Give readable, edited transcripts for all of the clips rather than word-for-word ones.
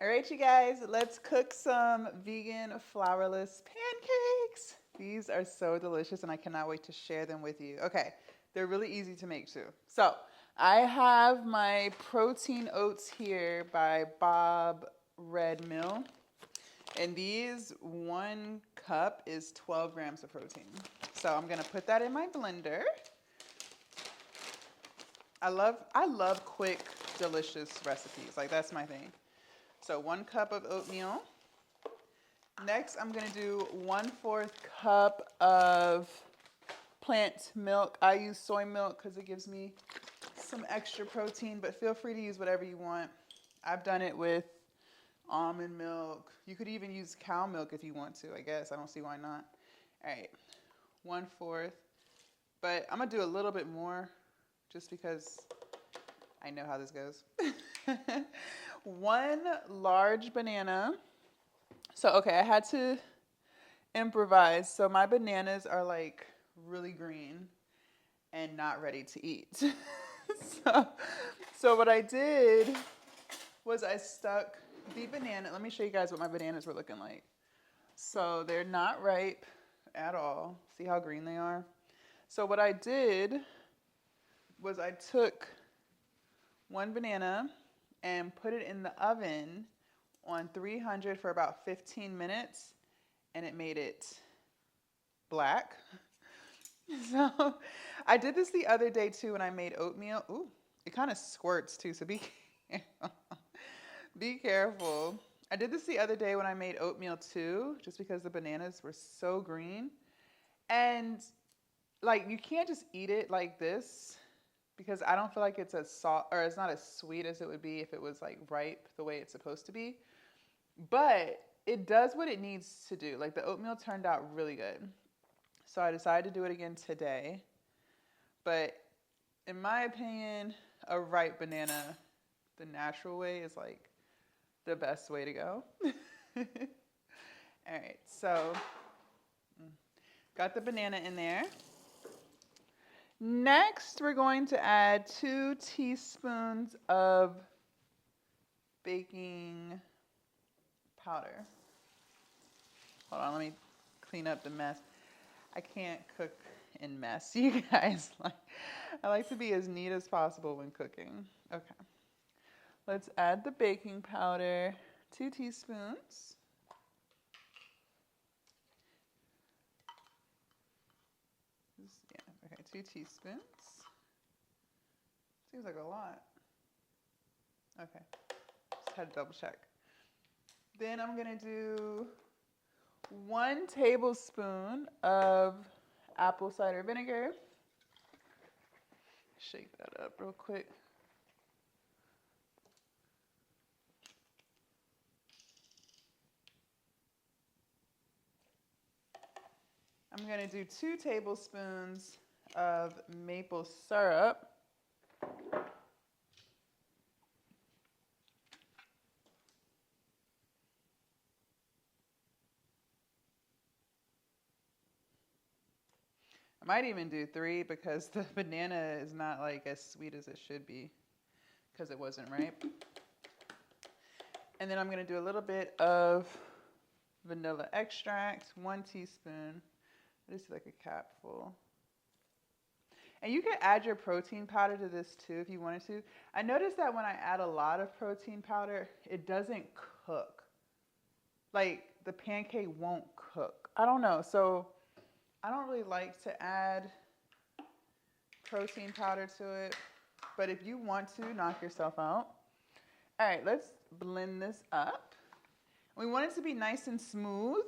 All right, you guys, let's cook some vegan flourless pancakes. These are so delicious and I cannot wait to share them with you. Okay, they're really easy to make too. So, I have my protein oats here by Bob Red Mill. And these 1 cup is 12 grams of protein. So I'm gonna put that in my blender. I love quick, delicious recipes. Like that's my thing. So 1 cup of oatmeal. Next, I'm gonna do 1/4 cup of plant milk. I use soy milk because it gives me some extra protein, but feel free to use whatever you want. I've done it with almond milk. You could even use cow milk if you want to, I guess. I don't see why not. All right, 1/4. But I'm gonna do a little bit more just because I know how this goes. 1 large banana. So, okay, I had to improvise. So, my bananas are like really green and not ready to eat. so, so, what I did was I stuck the banana. Let me show you guys what my bananas were looking like. So, they're not ripe at all. See how green they are? So, what I did was I took 1 banana and put it in the oven on 300 for about 15 minutes, and it made it black. So I did this the other day too when I made oatmeal. Ooh, it kind of squirts too, so be careful. Be careful. I did this the other day when I made oatmeal too, just because the bananas were so green. And like you can't just eat it like this because I don't feel like it's as salt or it's not as sweet as it would be if it was like ripe the way it's supposed to be. But it does what it needs to do. Like the oatmeal turned out really good. So I decided to do it again today. But in my opinion, a ripe banana, the natural way, is like the best way to go. All right, so got the banana in there. Next, we're going to add 2 teaspoons of baking powder. Hold on, let me clean up the mess. I can't cook in mess, you guys. I like to be as neat as possible when cooking. Okay. Let's add the baking powder, 2 teaspoons. Yeah, okay, 2 teaspoons. Seems like a lot. Okay, just had to double check. Then I'm gonna do 1 tablespoon of apple cider vinegar. Shake that up real quick. I'm gonna do 2 tablespoons of maple syrup. I might even do 3 because the banana is not like as sweet as it should be because it wasn't ripe. And then I'm going to do a little bit of vanilla extract, 1 teaspoon. This is like a capful. And you can add your protein powder to this too if you wanted to. I noticed that when I add a lot of protein powder, it doesn't cook. Like the pancake won't cook. I don't know. So I don't really like to add protein powder to it. But if you want to, knock yourself out. All right, let's blend this up. We want it to be nice and smooth.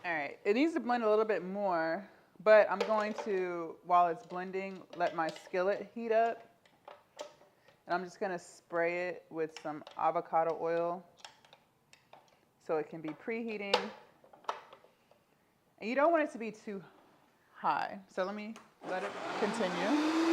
All right, it needs to blend a little bit more, but I'm going to, while it's blending, let my skillet heat up. And I'm just gonna spray it with some avocado oil so it can be preheating. And you don't want it to be too high. So let me let it continue.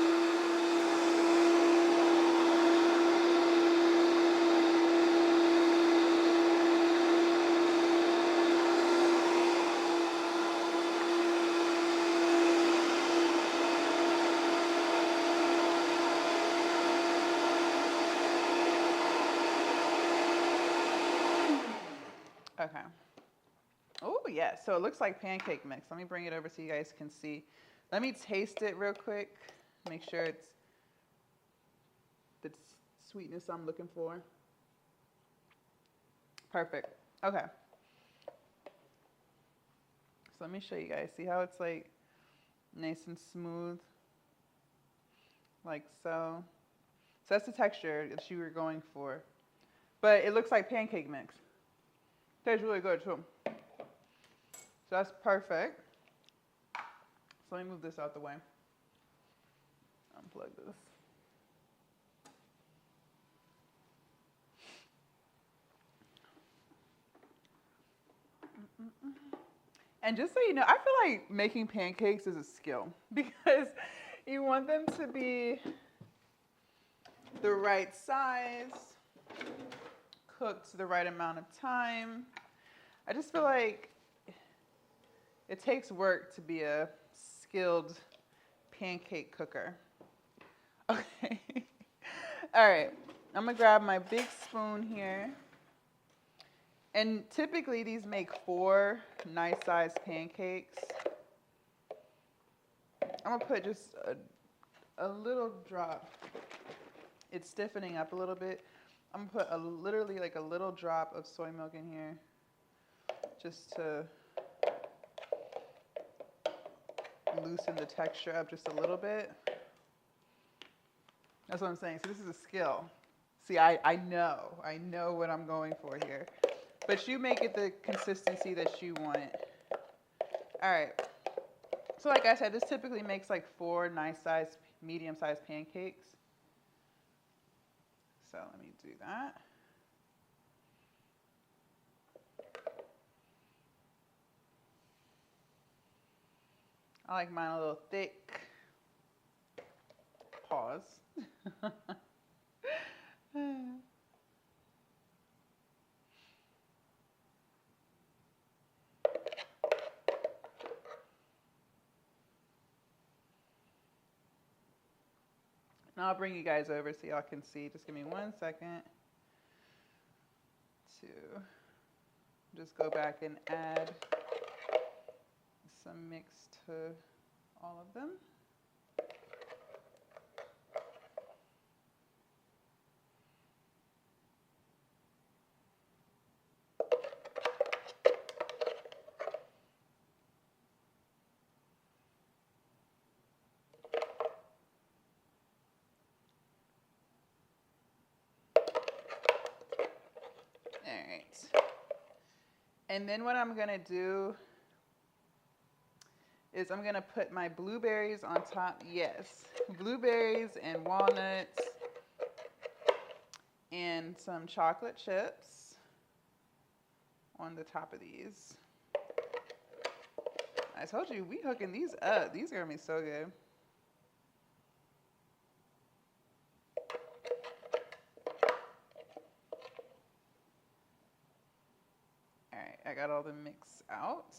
Okay. Oh, yeah. So it looks like pancake mix. Let me bring it over so you guys can see. Let me taste it real quick. Make sure it's the sweetness I'm looking for. Perfect. Okay. So let me show you guys. See how it's like nice and smooth? Like so. So that's the texture that you were going for. But it looks like pancake mix. Tastes really good too. So that's perfect. So let me move this out the way. Unplug this. And just so you know, I feel like making pancakes is a skill because you want them to be the right size, cooked the right amount of time. I just feel like it takes work to be a skilled pancake cooker. Okay. All right. I'm going to grab my big spoon here. And typically these make 4 nice sized pancakes. I'm going to put just a little drop. It's stiffening up a little bit. I'm going to put literally like a little drop of soy milk in here just to loosen the texture up just a little bit. That's what I'm saying. So this is a skill. See, I know what I'm going for here. But you make it the consistency that you want. All right. So like I said, this typically makes like 4 nice sized, medium sized pancakes. So let me do that. I like mine a little thick. Pause. Now I'll bring you guys over so y'all can see. Just give me 1 second to just go back and add some mix to all of them. All right. And then what I'm going to do is I'm going to put my blueberries on top. Yes, blueberries and walnuts and some chocolate chips on the top of these. I told you, we hooking these up. These are going to be so good. All right, I got all the mix out.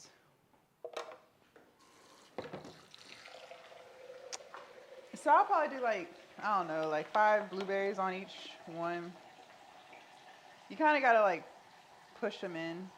So I'll probably do like, I don't know, like 5 blueberries on each one. You kind of got to like push them in.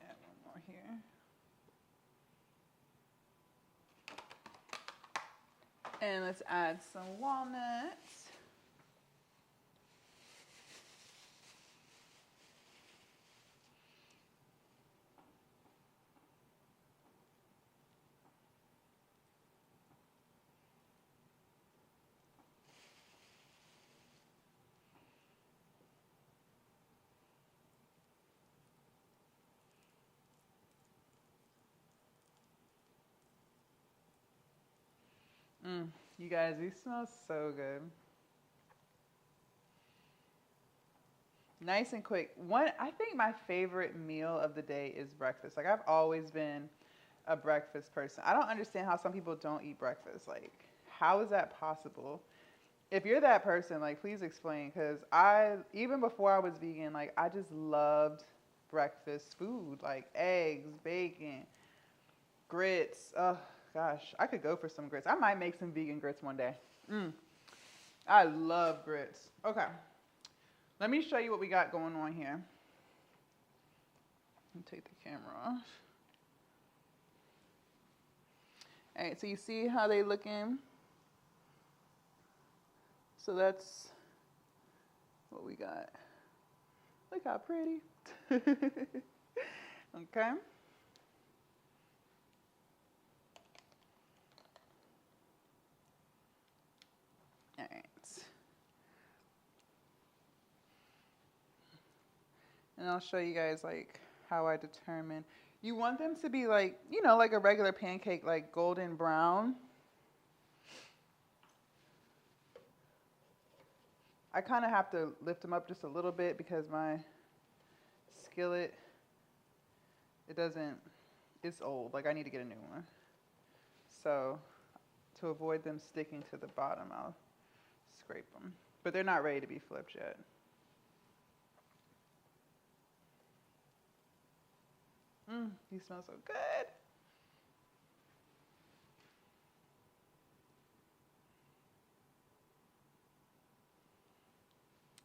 Add one more here. And let's add some walnuts. You guys, these smell so good. Nice and quick. I think my favorite meal of the day is breakfast. Like, I've always been a breakfast person. I don't understand how some people don't eat breakfast. Like, how is that possible? If you're that person, like, please explain. Because even before I was vegan, like, I just loved breakfast food, like eggs, bacon, grits. Oh, gosh, I could go for some grits. I might make some vegan grits one day. I love grits. Okay. Let me show you what we got going on here. Let me take the camera off. All right, so you see how they looking? So that's what we got. Look how pretty. Okay. All right. And I'll show you guys like how I determine. You want them to be like, like a regular pancake, like golden brown. I kind of have to lift them up just a little bit because my skillet, it's old. Like, I need to get a new one. So to avoid them sticking to the bottom, I'll scrape them. But they're not ready to be flipped yet. These smell so good.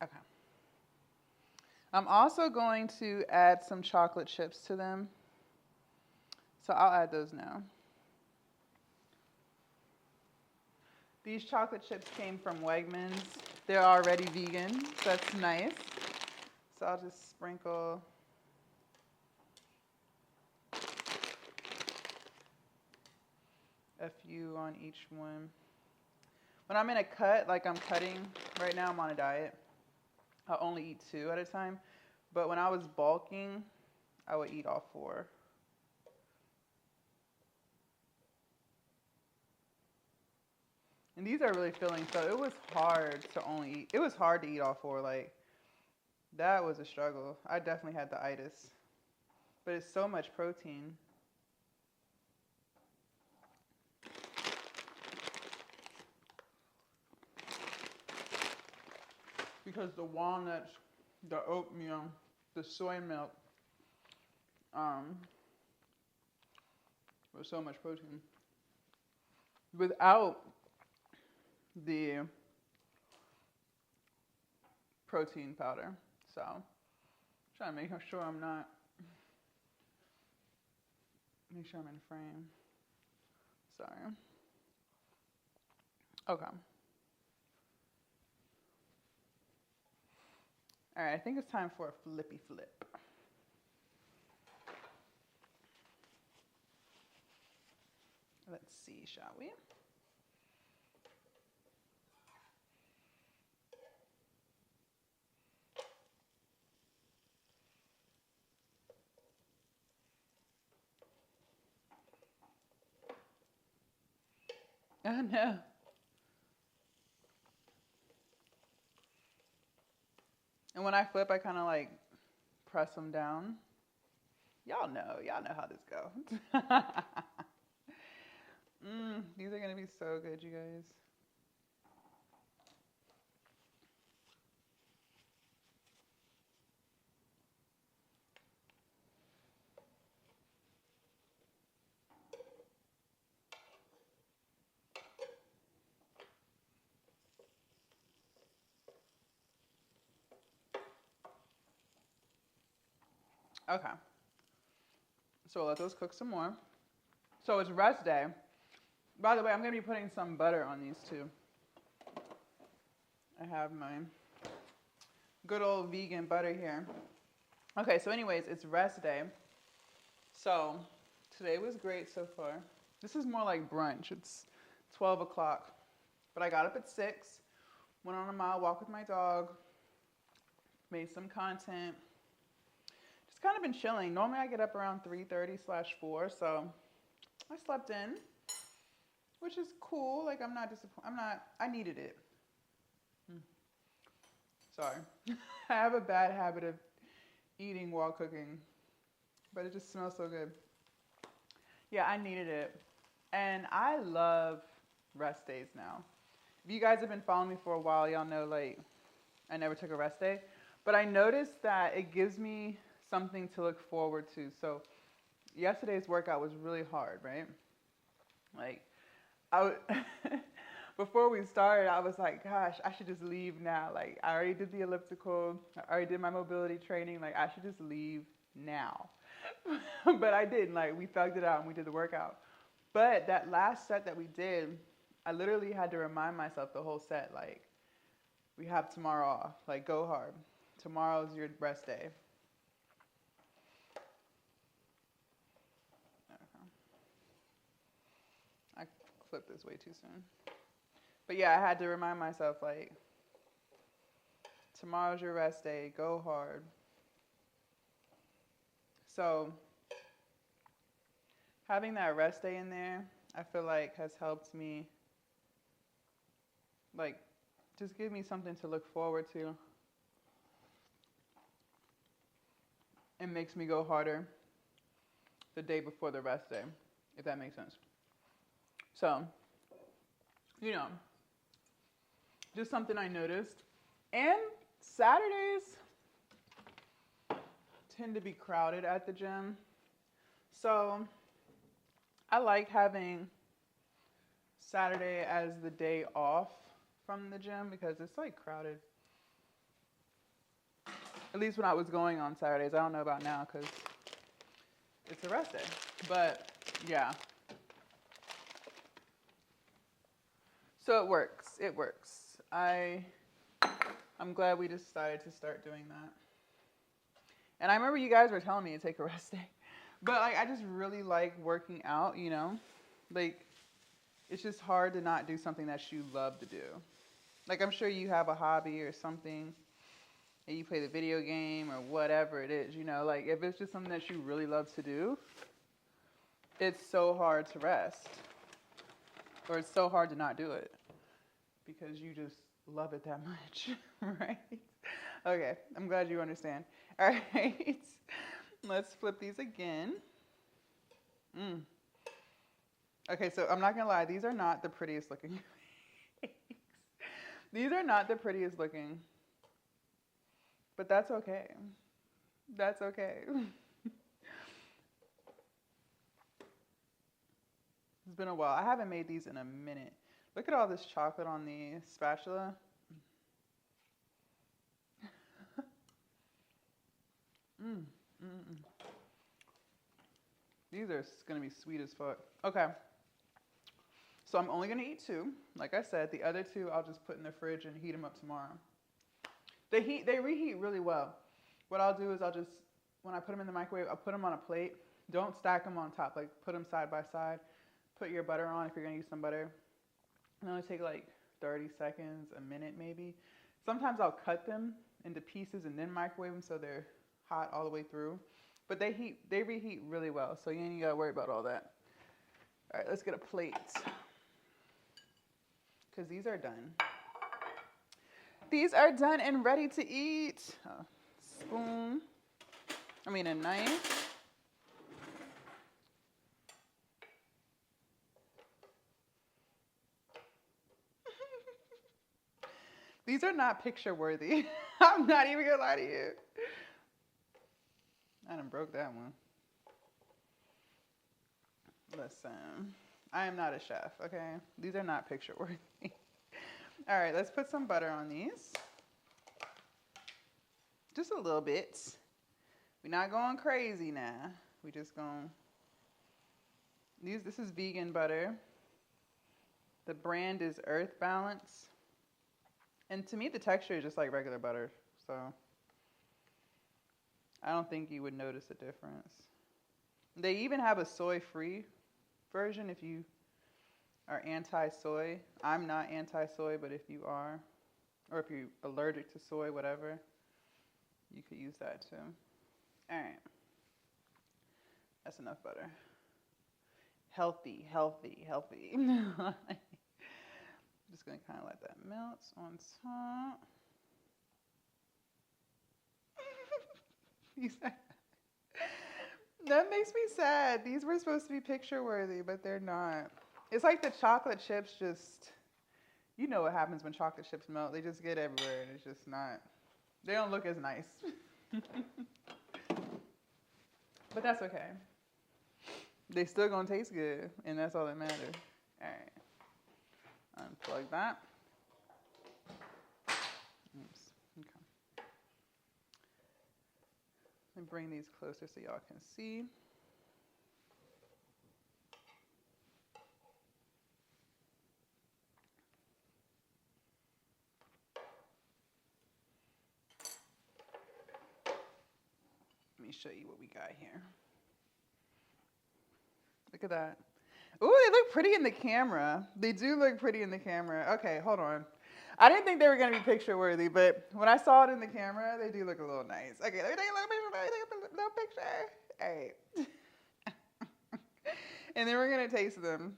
Okay. I'm also going to add some chocolate chips to them. So I'll add those now. These chocolate chips came from Wegmans. They're already vegan, so that's nice. So I'll just sprinkle a few on each one. When I'm in a cut, like I'm cutting, right now I'm on a diet, I'll only eat 2 at a time. But when I was bulking, I would eat all 4. And these are really filling, so it was hard to eat all 4. Like, that was a struggle. I definitely had the itis. But it's so much protein. Because the walnuts, the oatmeal, the soy milk, with so much protein. Without the protein powder. So, trying to make sure I'm in frame. Sorry. Okay. All right, I think it's time for a flippy flip. Let's see, shall we? Oh no. And when I flip, I kind of like press them down. Y'all know how this goes. These are gonna be so good, you guys. Okay. So we'll let those cook some more. So it's rest day. By the way, I'm going to be putting some butter on these too. I have my good old vegan butter here. Okay, so anyways, it's rest day. So today was great so far. This is more like brunch. It's 12 o'clock. But I got up at 6, went on a mile walk with my dog, made some content. Just kind of been chilling. Normally I get up around 3:30/4, so I slept in. It which is cool. Like, I'm not disappointed. I needed it. Sorry. I have a bad habit of eating while cooking, but it just smells so good. Yeah, I needed it. And I love rest days now. If you guys have been following me for a while, y'all know, like, I never took a rest day. But I noticed that it gives me something to look forward to. So yesterday's workout was really hard, right? Like, before we started, I was like, gosh, I should just leave now. Like, I already did the elliptical. I already did my mobility training. Like, I should just leave now. But I didn't. Like, we thugged it out and we did the workout. But that last set that we did, I literally had to remind myself the whole set, like, we have tomorrow off. Like, go hard. Tomorrow's your rest day. I flipped this way too soon. But yeah, I had to remind myself, like, tomorrow's your rest day. Go hard. So having that rest day in there, I feel like has helped me, like, just give me something to look forward to. It makes me go harder the day before the rest day, if that makes sense. So, you know, just something I noticed. And Saturdays tend to be crowded at the gym. So I like having Saturday as the day off from the gym because it's like crowded. At least when I was going on Saturdays. I don't know about now because it's a rest day. But yeah. So it works. It works. I'm glad we decided to start doing that. And I remember you guys were telling me to take a rest day. But like, I just really like working out, you know? Like, it's just hard to not do something that you love to do. Like, I'm sure you have a hobby or something, and you play the video game or whatever it is, you know? Like, if it's just something that you really love to do, it's so hard to rest. Or it's so hard to not do it. Because you just love it that much, right? Okay, I'm glad you understand. All right, let's flip these again. Okay, so I'm not gonna lie, these are not the prettiest looking. These are not the prettiest looking, but that's okay. That's okay. It's been a while. I haven't made these in a minute. Look at all this chocolate on the spatula. These are going to be sweet as fuck. Okay. So I'm only going to eat 2. Like I said, the other 2 I'll just put in the fridge and heat them up tomorrow. They reheat really well. What I'll do is I'll just, when I put them in the microwave, I'll put them on a plate. Don't stack them on top. Like, put them side by side. Put your butter on if you're going to use some butter. And it'll take like 30 seconds, a minute maybe. Sometimes I'll cut them into pieces and then microwave them so they're hot all the way through. But they reheat really well, so you ain't got to worry about all that. All right, let's get a plate. Because these are done. These are done and ready to eat. A knife. These are not picture worthy. I'm not even gonna lie to you. I done broke that one. Listen, I am not a chef, okay? These are not picture worthy. All right, let's put some butter on these. Just a little bit. We're not going crazy now. We just going. This is vegan butter. The brand is Earth Balance. And to me, the texture is just like regular butter, so I don't think you would notice a difference. They even have a soy-free version if you are anti-soy. I'm not anti-soy, but if you are, or if you're allergic to soy, whatever, you could use that too. All right. That's enough butter. healthy, healthy, healthy. I'm just gonna kind of let that melt on top. That makes me sad. These were supposed to be picture worthy, but they're not. It's like the chocolate chips just, you know what happens when chocolate chips melt. They just get everywhere and it's just not, they don't look as nice. But that's okay. They still gonna taste good, and that's all that matters. All right, unplug that. Oops. Okay. Let me bring these closer so y'all can see. Let me show you what we got here. Look at that. Ooh, they look pretty in the camera. They do look pretty in the camera. Okay, hold on. I didn't think they were going to be picture worthy, but when I saw it in the camera, they do look a little nice. Okay, let me take a little picture. All right. And then we're going to taste them.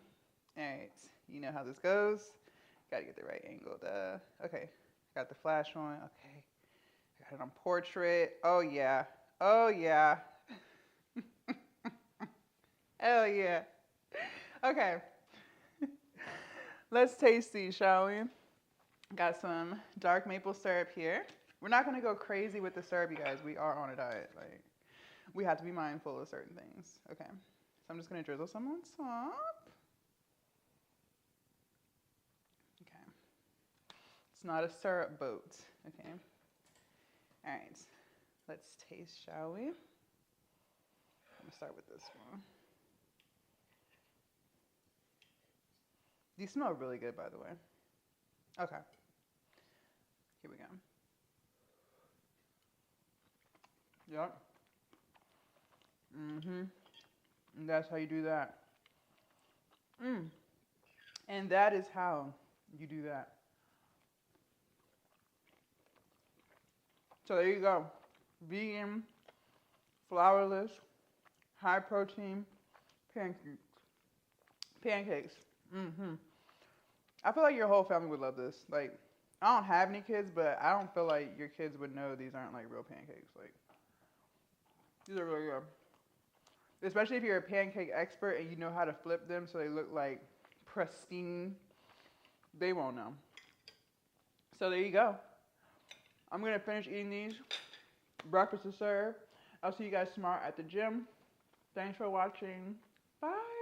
All right. You know how this goes. Got to get the right angle. Okay. Got the flash on. Okay. Got it on portrait. Oh, yeah. Oh, yeah. Hell yeah. Okay. Let's taste these, shall we? Got some dark maple syrup here. We're not going to go crazy with the syrup, you guys. We are on a diet. Like, we have to be mindful of certain things. Okay. So I'm just going to drizzle some on top. Okay. It's not a syrup boat. Okay. All right. Let's taste, shall we? I'm going to start with this one. These smell really good, by the way. Okay. Here we go. Yep. Mm-hmm. And that's how you do that. And that is how you do that. So there you go. Vegan, flourless, high protein pancakes. Pancakes. I feel like your whole family would love this. Like, I don't have any kids, but I don't feel like your kids would know these aren't like real pancakes. Like, these are really good. Especially if you're a pancake expert and you know how to flip them so they look like pristine. They won't know. So there you go. I'm going to finish eating these. Breakfast is served. I'll see you guys tomorrow at the gym. Thanks for watching. Bye.